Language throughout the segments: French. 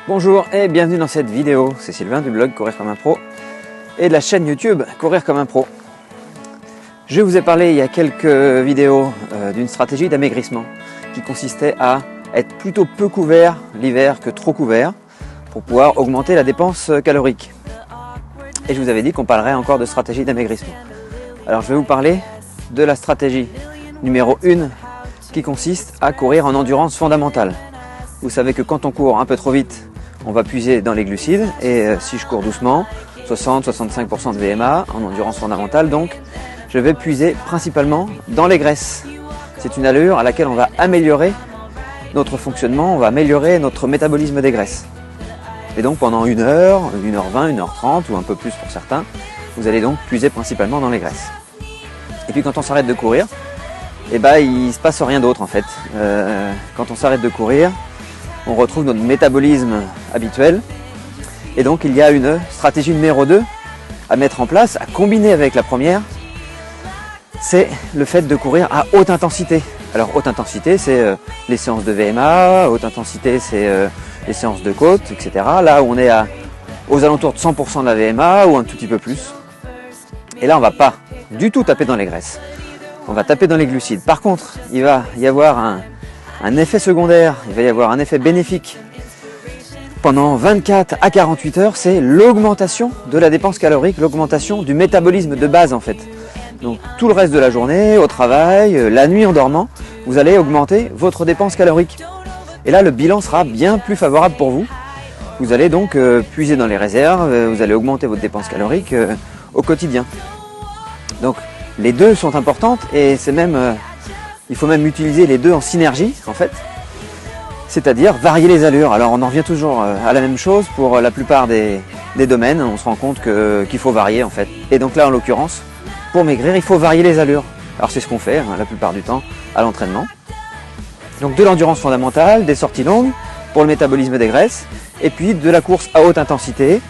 Bonjour et bienvenue dans cette vidéo, c'est Sylvain du blog Courir comme un pro et de la chaîne YouTube Courir comme un pro. Je vous ai parlé il y a quelques vidéos d'une stratégie d'amaigrissement qui consistait à être plutôt peu couvert l'hiver que trop couvert pour pouvoir augmenter la dépense calorique. Et je vous avais dit qu'on parlerait encore de stratégie d'amaigrissement. Alors je vais vous parler de la stratégie numéro 1 qui consiste à courir en endurance fondamentale. Vous savez que quand on court un peu trop vite, on va puiser dans les glucides et si je cours doucement, 60-65% de VMA en endurance fondamentale, donc je vais puiser principalement dans les graisses. C'est une allure à laquelle on va améliorer notre fonctionnement, on va améliorer notre métabolisme des graisses. Et donc pendant 1 heure, 1h20, 1h30 ou un peu plus pour certains, vous allez donc puiser principalement dans les graisses. Et puis quand on s'arrête de courir, il ne se passe rien d'autre en fait. Quand on s'arrête de courir, on retrouve notre métabolisme habituel. Et donc il y a une stratégie numéro 2 à mettre en place, à combiner avec la première. C'est le fait de courir à haute intensité. Alors haute intensité, c'est les séances de VMA, haute intensité, c'est les séances de côte, etc. Là où on est aux alentours de 100% de la VMA ou un tout petit peu plus. Et là, on ne va pas du tout taper dans les graisses. On va taper dans les glucides. Par contre, il va y avoir un effet secondaire, il va y avoir un effet bénéfique pendant 24 à 48 heures, c'est l'augmentation de la dépense calorique, l'augmentation du métabolisme de base en fait. Donc tout le reste de la journée, au travail, la nuit en dormant, vous allez augmenter votre dépense calorique. Et là, le bilan sera bien plus favorable pour vous. Vous allez donc puiser dans les réserves, vous allez augmenter votre dépense calorique au quotidien. Donc les deux sont importantes et c'est même... il faut même utiliser les deux en synergie en fait, c'est-à-dire varier les allures. Alors on en revient toujours à la même chose pour la plupart des domaines, on se rend compte qu'il faut varier en fait. Et donc là en l'occurrence, pour maigrir, il faut varier les allures. Alors c'est ce qu'on fait la plupart du temps à l'entraînement. Donc de l'endurance fondamentale, des sorties longues pour le métabolisme des graisses, et puis de la course à haute intensité,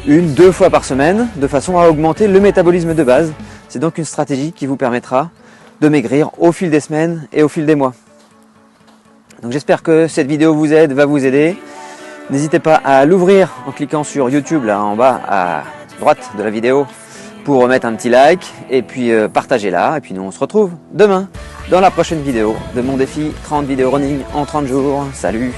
1-2 fois par semaine, de façon à augmenter le métabolisme de base. C'est donc une stratégie qui vous permettra de maigrir au fil des semaines et au fil des mois. Donc j'espère que cette vidéo vous aide, va vous aider. N'hésitez pas à l'ouvrir en cliquant sur YouTube là en bas à droite de la vidéo pour mettre un petit like et puis partagez-la. Et puis nous on se retrouve demain dans la prochaine vidéo de mon défi 30 vidéos running en 30 jours. Salut!